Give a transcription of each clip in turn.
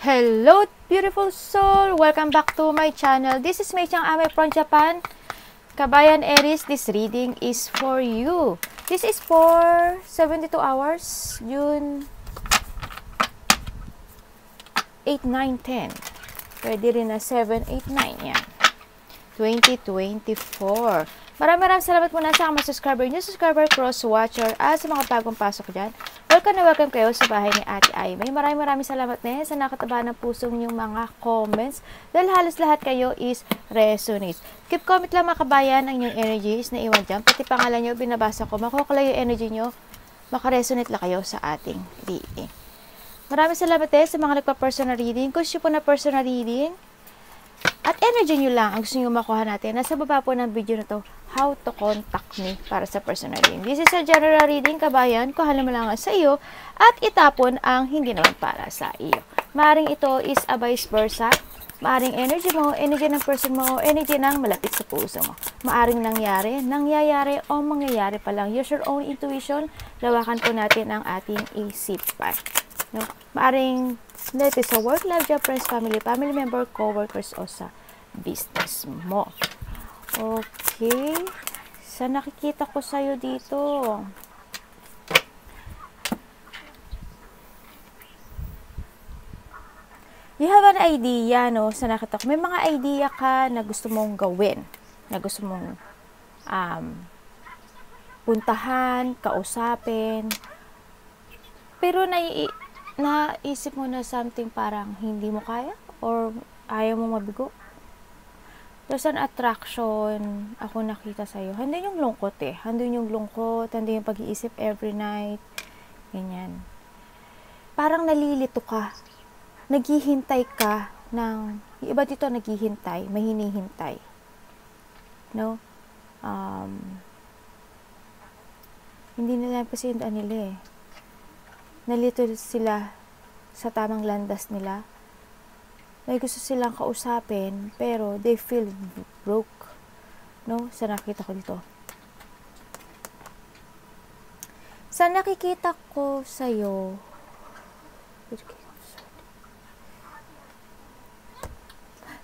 Hello, beautiful soul! Welcome back to my channel. This is Mei Chang Ame from Japan. Kabayan Aries, this reading is for you. This is for 72 hours, June 8, 9, 10. Pwede rin na 7, 8, 9. Yan. 2024. Maraming salamat muna sa mga subscriber, new subscriber, cross-watcher, at sa mga bagong pasok dyan. Welcome na welcome kayo sa bahay ni Ate Aimee. Maraming salamat na sa nakataba ng pusong yung mga comments dahil halos lahat kayo is resonates. Keep comment lang mga kabayan ang inyong energies na iwan dyan. Pati pangalan nyo, binabasa ko. Makuha yung energy nyo. Makaresonate lang kayo sa ating reading. Maraming salamat sa mga nagpa-personal reading. Kung siya po na personal reading, at energy nyo lang ang gusto nyo makuha natin. Nasa baba po ng video na to, how to contact me para sa personal reading. This is a general reading, kabayan. Kuhanin mo lang sa iyo at itapon ang hindi naman para sa iyo. Maaring ito is a vice versa. Maaring energy mo, energy ng person mo, energy ng malapit sa puso mo. Maaring nangyayari o mangyayari pa lang. Use your own intuition. Lawakan po natin ang ating isipan. No? Maaring dito sa work, love, job, friends, family member, co-workers o sa business mo. Okay. Sa nakikita ko sa'yo dito. You have an idea, no? Sa nakita ko. May mga idea ka na gusto mong gawin. Na gusto mong puntahan, kausapin. Pero naisip mo na something parang hindi mo kaya or ayaw mo mabigo. There's an attraction ako nakita sa'yo. Hindi yung lungkot Hindi yung lungkot, hindi yung pag-iisip every night. Ganyan. Parang nalilito ka. Naghihintay ka ng, iba dito naghihintay, may hinihintay. No? Hindi nila kasi yung nila nalito sila sa tamang landas nila. May gusto silang kausapin, pero they feel broke. No? Sa nakita ko dito. Sa nakikita ko sa'yo,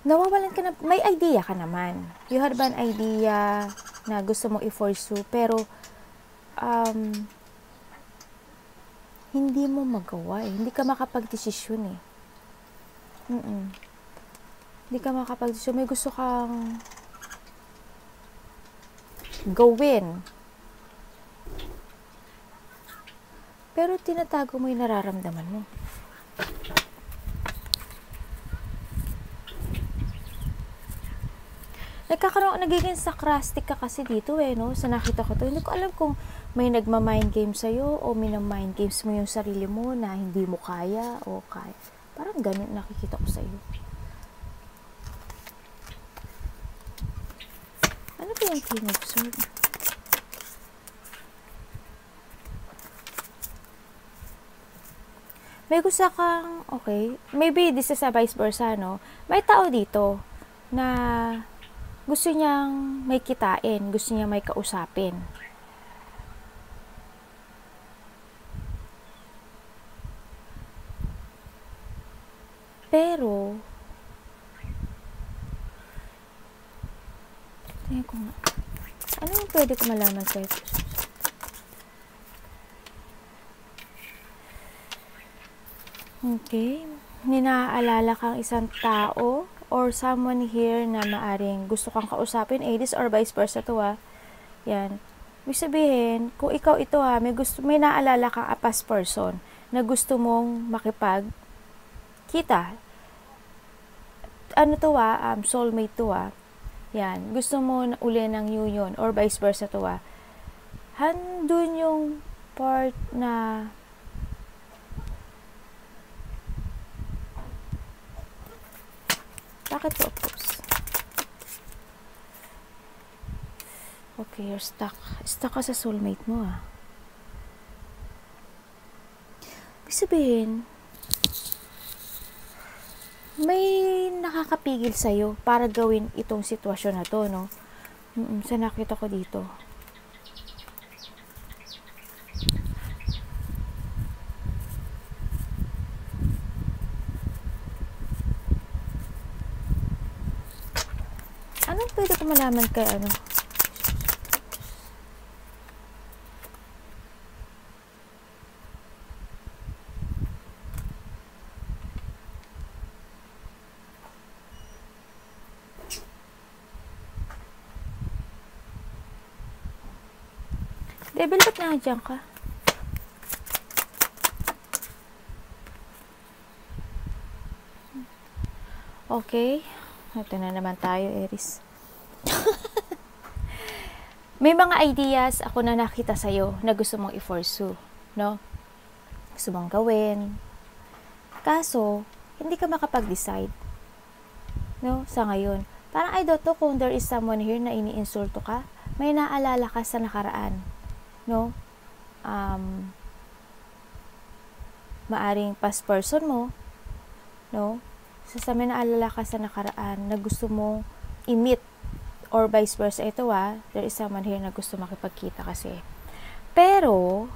nawawalan ka na, may idea ka naman. You had an idea na gusto mo i-pursue, pero hindi mo magawa Hindi ka makapag-desisyon Hindi ka makapag-desisyon. May gusto kang gawin. Pero tinatago mo yung nararamdaman mo. Nagiging sarcastic ka kasi dito no? Sa nakita ko to. Hindi ko alam kung may nagma-mind game sa'yo o mina-mind games mo yung sarili mo na hindi mo kaya o kaya. Parang ganun nakikita ko sa'yo. Ano ba yung King of Swords? May gusto kang, okay, maybe this is a vice versa, no? May tao dito na gusto niyang may kitain, gusto niyang may kausapin. Pero, tingnan ko nga. Ano yung pwede ko malaman sa'yo? Okay. Ninaalala kang isang tao or someone here na maaring gusto kang kausapin, Aries or vice versa to Yan. Ibig sabihin, kung ikaw ito may naalala kang a past person na gusto mong makipagkita. Ano to soulmate to Yan. Gusto mo na uli ng union or vice versa to Handun yung part na bakit to oppose? Okay, you're stuck. Stuck ka sa soulmate mo Ibig sabihin, may nakakapigil sa'yo para gawin itong sitwasyon na to, no? Sa nakita ko dito. pwede ko malaman kay ano? Devil, ba't nandiyan ka? Okay. Ito na naman tayo, Aries. May mga ideas ako na nakita sa'yo na gusto mong i-pursue, no? Gusto mong gawin. Kaso, hindi ka makapag-decide. No? Sa ngayon. Parang I don't know kung there is someone here na iniinsulto ka. May naalala ka sa nakaraan. No? Maaring past person mo. No? Sa may naalala ka sa nakaraan na gusto mong i-meet or vice versa. Ito there is someone here na gusto makipagkita kasi. Pero,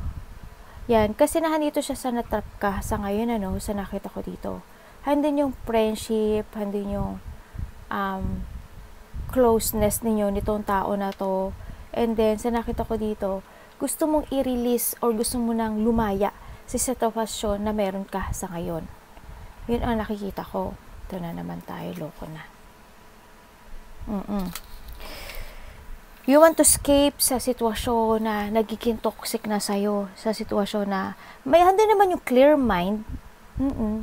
yan, kasi nandito siya sa natrap ka sa ngayon, ano, sa nakita ko dito. Handin yung friendship, handin yung closeness ninyo nitong tao na to. And then, sa nakita ko dito, gusto mong i-release or gusto mo nang lumaya sa sitwasyon na meron ka sa ngayon. Yun ang nakikita ko. Ito na naman tayo, loko na. You want to escape sa sitwasyon na nagiging toxic na sa'yo. Sa sitwasyon na may handa naman yung clear mind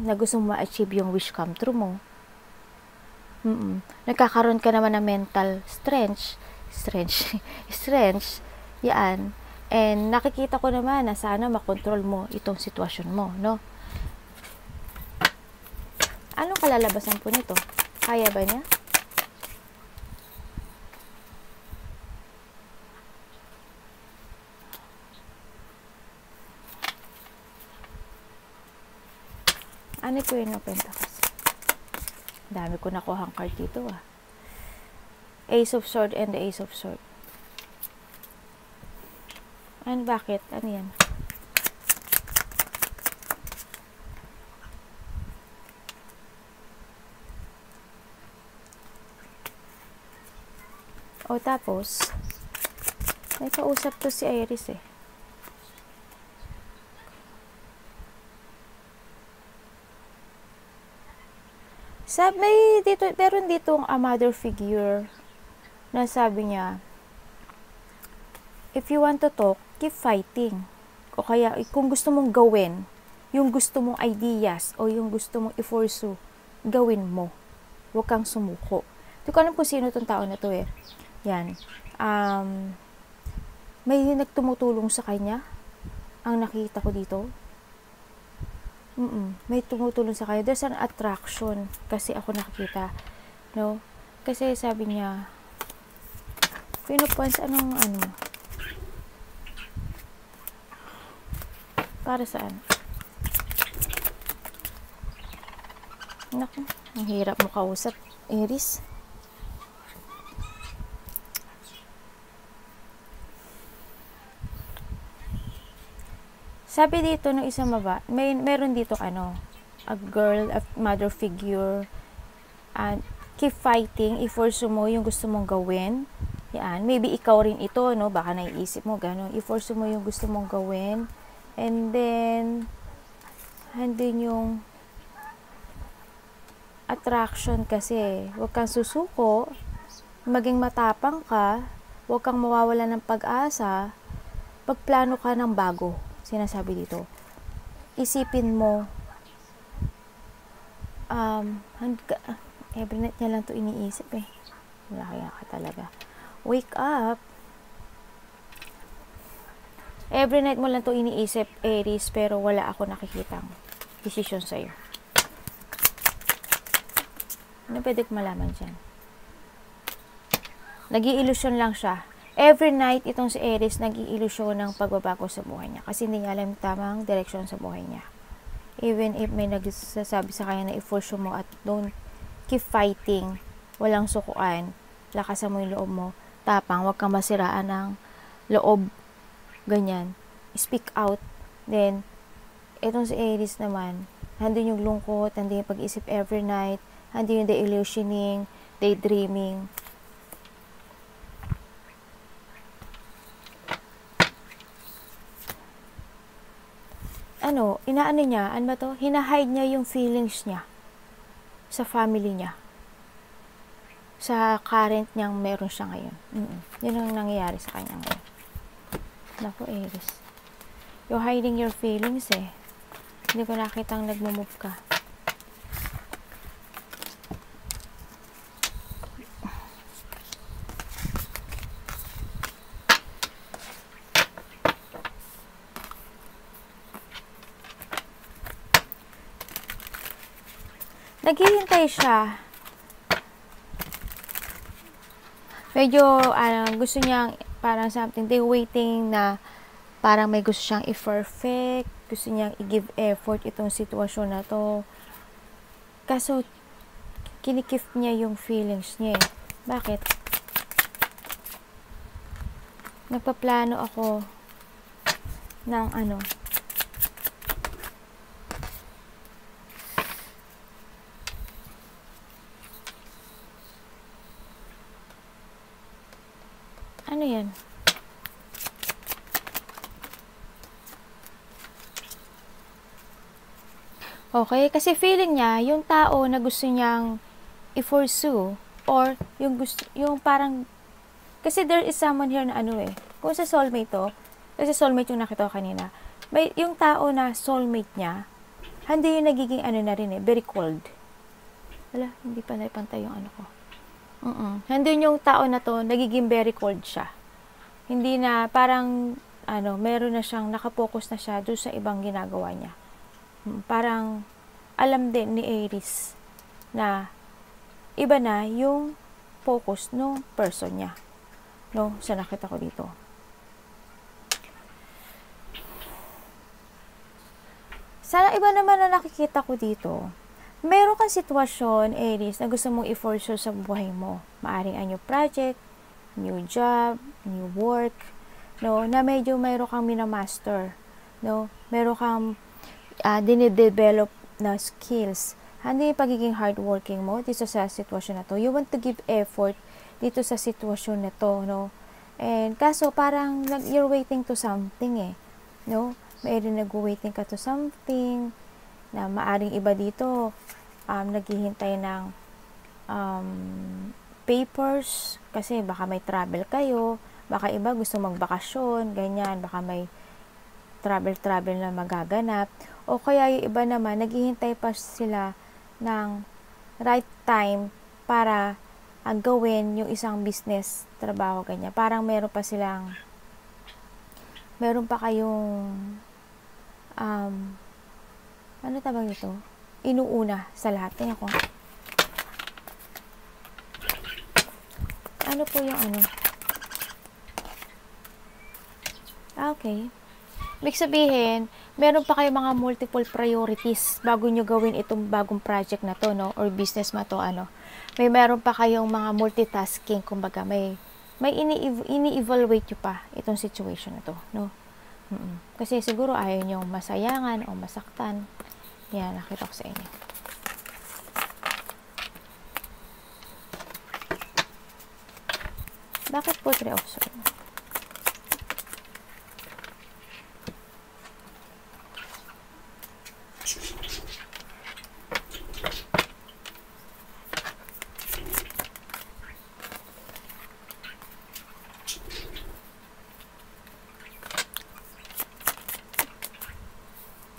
na gusto mo ma-achieve yung wish come true mo. Nagkakaroon ka naman ng mental strength. Yan. And nakikita ko naman na sana makontrol mo itong sitwasyon mo, no? Anong kalalabasan po nito? Kaya ba niya? Ano po yun ng Pentacles? Dami ko nakuhang card dito Ace of Swords and the Ace of Swords. Ano, bakit? Ano yan? O tapos, may kausap to si Aries Sabi dito, meron ditong a mother figure na sabi niya, if you want to talk, keep fighting. O kaya, kung gusto mong gawin, yung gusto mong ideas o yung gusto mong i-pursue, gawin mo. Huwag kang sumuko. Hindi ko alam kung sino itong tao na to Yan. May nagtumutulong sa kanya. Ang nakita ko dito. May tumutulong sa kanya. There's an attraction. Kasi ako nakikita. No? Kasi sabi niya, pinupunts, ano? Para saan? Naku, ang hirap mo kausap, Aries. Sabi dito ng isang meron dito a girl, a mother figure, and keep fighting, i-force mo yung gusto mong gawin. Yan, maybe ikaw rin ito, no? Baka naiisip mo gano'n. I-force mo yung gusto mong gawin. And then, handin yung attraction kasi. Huwag kang susuko, maging matapang ka, huwag kang mawawala ng pag-asa, pagplano ka ng bago. Sinasabi dito, isipin mo, every night niya lang to iniisip wala kaya ka talaga. Wake up. Every night mo lang to iniisip, Aries, pero wala ako nakikitang decision sa'yo. Ano pwede ko malaman dyan? Nag-i-illusion lang siya. Every night, itong si Aries, nag-i-illusyon ng pagbabago sa buhay niya. Kasi hindi niya alam tamang direksyon sa buhay niya. Even if may nagsasabi sa kanya na i-force mo at don't keep fighting, walang sukuan, lakasan mo yung loob mo, tapang, wag kang masiraan ng loob, ganyan. Speak out. Then, itong si Aries naman, handun yung lungkot, handun yung pag-isip every night, handun yung illusioning, daydreaming. inaano niya, ano ba to? Hinahide niya yung feelings niya sa family niya. Sa current niyang meron siya ngayon. Yun ang nangyayari sa kanya ngayon. Naku, Aries. You're hiding your feelings eh. Hindi ko nakitang nagmumove ka. Naghihintay siya. Medyo, gusto niyang, parang something, they waiting na, parang may gusto siyang i-perfect, gusto niyang i-give effort itong sitwasyon na to. Kaso, kinikip niya yung feelings niya eh. Bakit? Nagpaplano ako ng ano yan? Okay, kasi feeling niya, yung tao na gusto niyang i-pursue, or yung parang, kasi there is someone here na kung sa soulmate to, kasi soulmate yung nakita ko kanina, may, yung tao na soulmate niya, hindi yung nagiging na rin very cold. Wala, hindi pa naipantay yung ko. Hindi yung tao na to, nagiging very cold siya. Hindi na, parang, meron na siyang, nakapokus na siya doon sa ibang ginagawa niya. Parang, alam din ni Aries na iba na yung focus ng person niya. No, sa nakita ko dito. Sa iba naman na nakikita ko dito, meron kang sitwasyon, Aries, na gusto mong i-force sa buhay mo. Maaring a new project, new job, new work, no, na medyo meron kang minamaster, no, meron kang dinidevelop na skills. Hindi pagiging hardworking mo dito sa sitwasyon na to. You want to give effort dito sa sitwasyon na to, no? And kaso parang you're waiting to something eh, no? Mayroon nag-waiting ka to something na maaring iba dito naghihintay ng papers kasi baka may travel kayo, baka iba gusto magbakasyon, ganyan, baka may travel na magaganap, o kaya yung iba naman naghihintay pa sila ng right time para gawin yung isang business, trabaho, ganyan. Parang meron pa kayong ano tawag ito? Inuuna sa lahat. Tingnan ko. Ano po yung okay. Ibig sabihin, meron pa kayo mga multiple priorities bago nyo gawin itong bagong project na to, no? Or business na to, May meron pa kayong mga multitasking, kumbaga, may ini-evaluate nyo pa itong situation na to, no? Kasi siguro ayaw nyo masayangan o masaktan. Yan, nakita ko sa inyo. Bakit po 3 of Swords?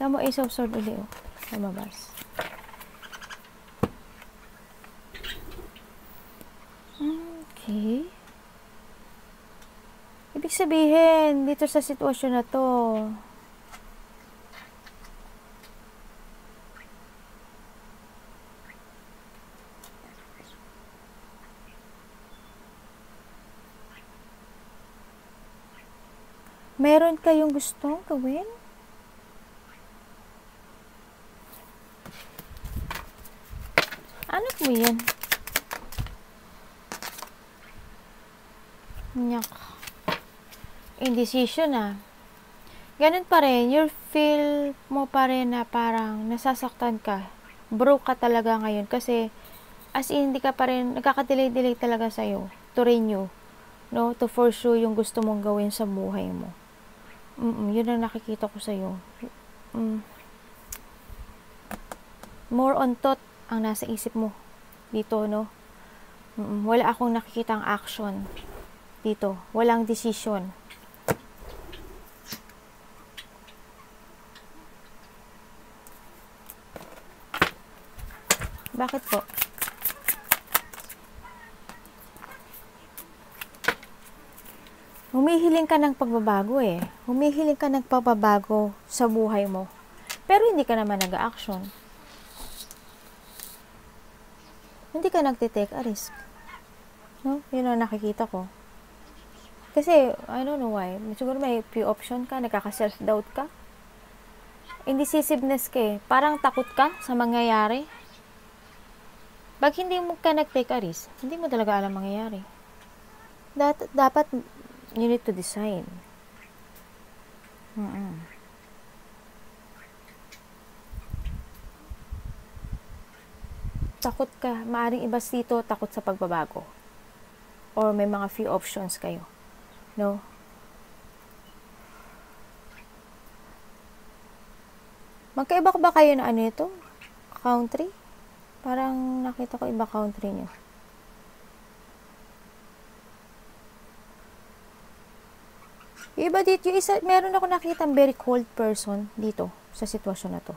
Tama, Ace of Swords ulit, lumabas. Okay. Ibig sabihin, dito sa sitwasyon na to, meron kayong gustong gawin? Ano po yan? Nyak. Indecision Ganun pa rin. You feel mo pa rin na parang nasasaktan ka. Broke ka talaga ngayon. Kasi, as in, hindi ka pa rin, nagkakadelay-delay talaga sa'yo. To renew. No? To pursue yung gusto mong gawin sa buhay mo. Yun ang nakikita ko sa'yo. more on thought ang nasa isip mo dito, no? Wala akong nakikitang action dito. Walang decision. Bakit po? Humihiling ka ng pagbabago eh. Humihiling ka ng pagbabago sa buhay mo. Pero hindi ka naman nag-action. Hindi ka nagtitake a risk. No? Yun ang nakikita ko. Kasi, I don't know why. Siguro may few option ka, nagkaka-self-doubt ka. Indecisiveness ka eh. Parang takot ka sa mangyayari. Pag hindi mo ka nag-take a risk, hindi mo talaga alam mangyayari. Dapat, you need to decide. Takot ka. Maaring ibas dito, takot sa pagbabago. Or may mga few options kayo. No? Magkaiba ba kayo na ano ito? Country? Parang nakita ko iba country nyo. Iba dito, yung isa, meron ako nakita very cold person dito sa sitwasyon na to.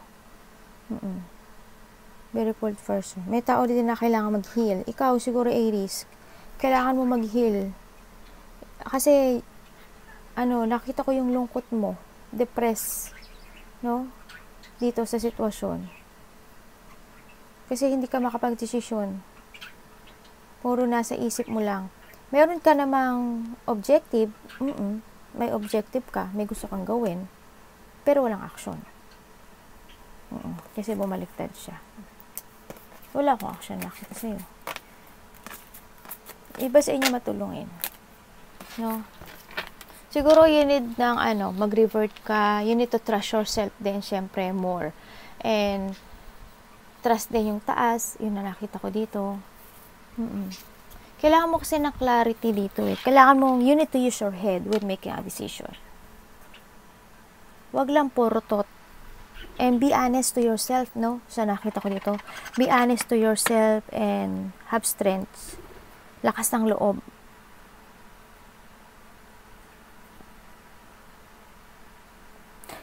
Very cold person. May tao din na kailangan mag-heal. Ikaw, siguro Aries, kailangan mo mag-heal. Kasi, nakita ko yung lungkot mo. Depressed. No? Dito sa sitwasyon. Kasi hindi ka makapag-desisyon. Puro nasa isip mo lang. Meron ka namang objective. May objective ka. May gusto kang gawin. Pero walang action. Kasi bumaliktad siya. Wala akong action nakita sa'yo. Iba sa inyo matulungin. No? Siguro you need ng mag-revert ka. You need to trust yourself din, syempre, more. And trust din yung taas. Yun na nakita ko dito. Kailangan mo kasi ng clarity dito eh. Kailangan mo, you need to use your head when making a decision. Wag lang puro thought. And be honest to yourself, no? So, nakita ko dito. Be honest to yourself and have strength. Lakas ng loob.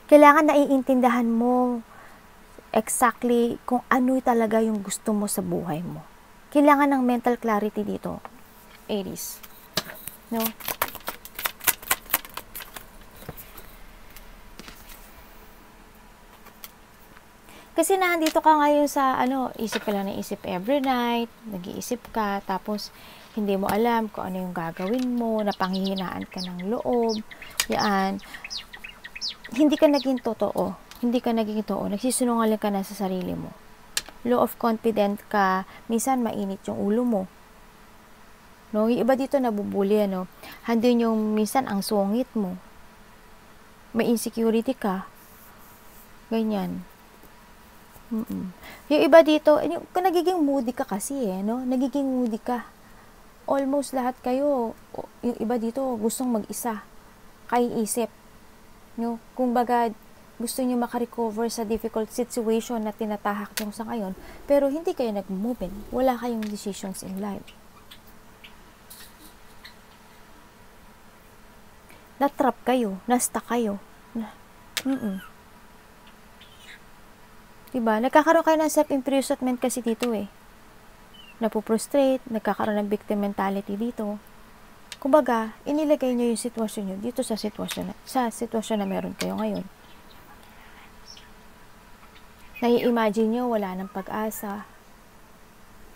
Kailangan naiintindihan mo exactly kung ano talaga yung gusto mo sa buhay mo. Kailangan ng mental clarity dito, Aries. No? Kasi nandito ka ngayon sa, isip ka lang ng isip every night, nag-iisip ka, tapos hindi mo alam kung ano yung gagawin mo, napanghihinaan ka ng loob, yan. Hindi ka naging totoo. Nagsisinungaling ka na sa sarili mo. Low of confidence ka, minsan mainit yung ulo mo. No, yung iba dito nabubuli, Handun yung minsan ang sungit mo. May insecurity ka. Ganyan. Yung iba dito, nagiging moody ka kasi Nagiging moody ka. Almost lahat kayo, yung iba dito gustong mag-isa. Kaiisip. No, kung baga gusto niyo makarecover sa difficult situation na tinatahak niyo sa ngayon, pero hindi kayo nag-move. Wala kayong decisions in life. Na-trap kayo, na-stuck kayo. Diba? Nagkakaroon kayo ng self-imprisonment kasi dito eh. Napuprostrate, nagkakaroon ng victim mentality dito. Kumbaga, inilagay niyo yung sitwasyon niyo dito sa sitwasyon na meron kayo ngayon. Nai-imagine nyo, wala ng pag-asa.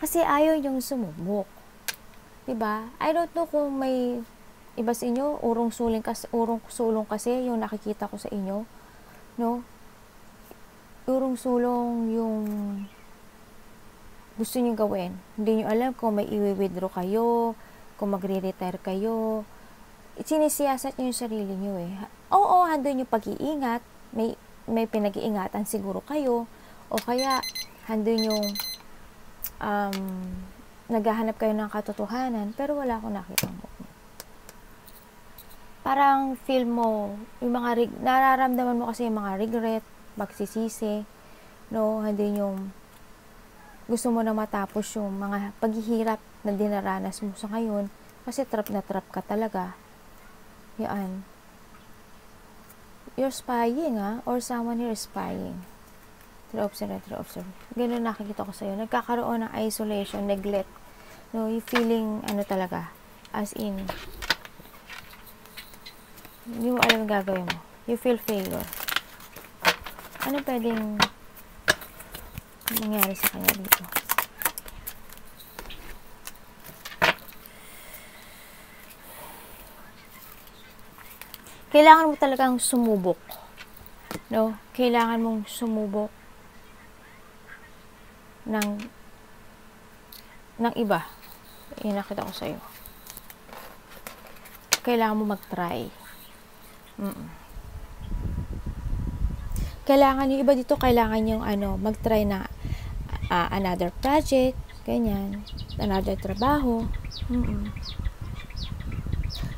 Kasi ayaw yung sumubok. Diba? I don't know kung may iba sa inyo, urong sulong kasi yung nakikita ko sa inyo. No? Urong sulong yung gusto nyo gawin. Hindi nyo alam kung may i-withdraw kayo, kung magre-retire kayo. Sinisiyasat nyo yung sarili nyo eh. Oo, handun yung pag-iingat. May pinag-iingatan siguro kayo. O kaya, handun yung naghahanap kayo ng katotohanan, pero wala akong nakita mo. Parang feel mo, yung nararamdaman mo kasi yung mga regret, magsisisi, no? Hindi yung gusto mo na matapos yung mga paghihirap na dinaranas mo sa ngayon kasi trap na trap ka talaga. Yan. You're spying, or someone here is spying. Observe. Ganun nakikita ko sa'yo. Nagkakaroon ng isolation, neglect. No, you feeling, talaga, as in, hindi mo alam ang gagawin mo. You feel failure. Ano pwedeng mangyari sa kanya dito? Kailangan mo talagang sumubok. No? Kailangan mong sumubok ng iba. Nakita ko sa'yo. Kailangan mo mag-try. Kailangan yung iba dito, kailangan yung mag-try na another project, ganyan, another trabaho.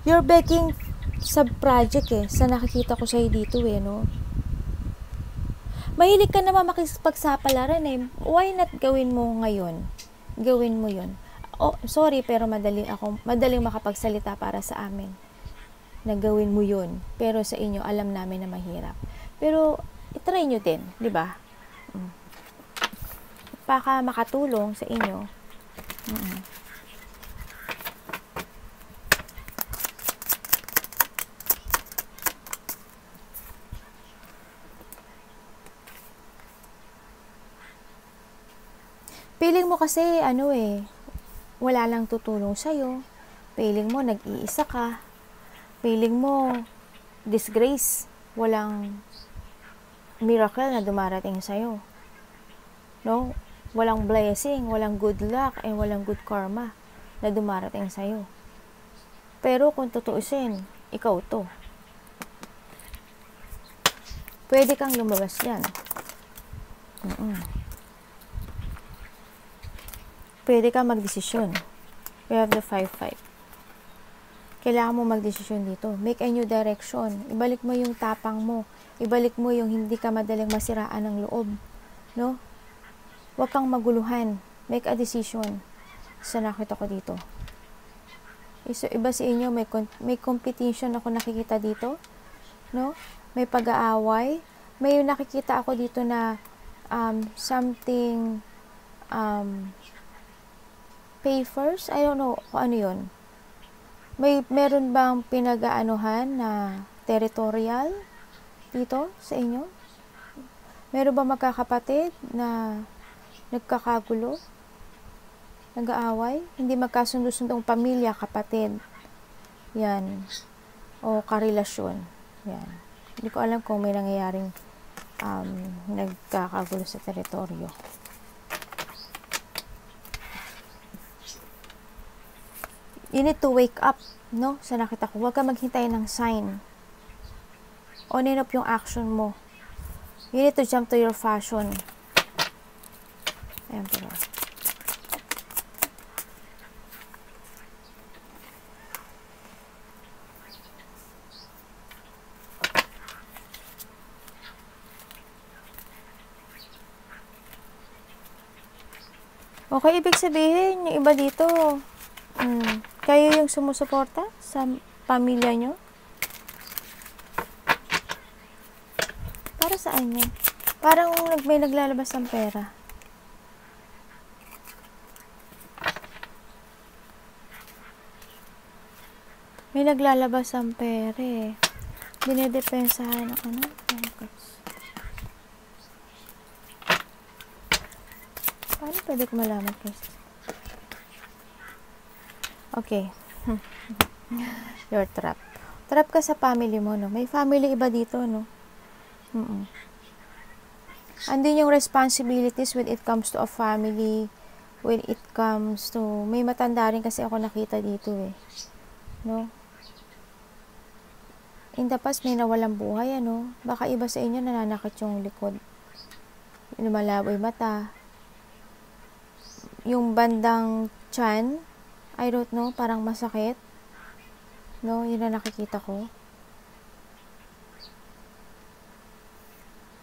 You're baking sub-project sa nakikita ko sa'yo dito no? Mahilig ka naman makipagsapalaran why not gawin mo ngayon? Gawin mo yun. Sorry, pero madaling makapagsalita para sa amin na gawin mo yun. Pero sa inyo, alam namin na mahirap. Pero, itry nyo din, di ba? Baka makatulong sa inyo. Feeling mo kasi, wala lang tutulong sa'yo. Feeling mo, nag-iisa ka. Feeling mo, disgrace. Walang miracle na dumarating sa'yo. No? Walang blessing, walang good luck, and walang good karma na dumarating sa'yo. Pero kung tutuusin, ikaw to. Pwede kang lumabas yan. Pwede kang magdesisyon. We have the 5-5. Kailangan mo magdesisyon dito. Make a new direction. Ibalik mo yung tapang mo. Ibalik mo yung hindi ka madaling masiraan ng loob. No? Huwag kang maguluhan. Make a decision. Sa nakita ko dito. Iba sa inyo, may competition ako nakikita dito. No? May pag-aaway. May nakikita ako dito na something pay first? I don't know kung ano yun. Meron bang pinag-aanuhan na territorial dito sa inyo? Meron ba magkakapatid na nagkakagulo? Nag-aaway? Hindi magkasundo-sundong pamilya, kapatid. Yan. O karelasyon. Yan. Hindi ko alam kung may nangyayaring nagkakagulo sa teritoryo. You need to wake up, no? Sa nakita ko, huwag ka maghintay ng sign. On and off yung action mo. You need to jump to your fashion. Emperor. Okay, ibig sabihin, yung iba dito, kayo yung sumusuporta sa pamilya nyo? Para saan yun? Parang may naglalabas ng pera. May naglalabas ng pera Dinedepensahan ng Paano pwede ko malaman guys? Okay. You're trapped. Trap ka sa family mo, no? May family iba dito, no? Andun yung responsibilities when it comes to a family, when it comes to, may matanda rin kasi ako nakita dito no? In the past, may nawalang buhay, Baka iba sa inyo nananakit yung likod. Lumalaboy mata. Yung bandang tiyan, I don't know, parang masakit. No, yun na nakikita ko.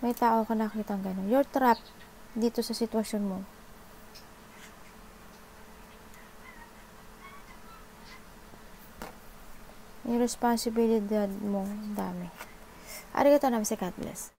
May tao ka nakitang gano'n. You're trapped dito sa sitwasyon mo. Yung responsibilidad mo, dami. Arigato naman sa God bless.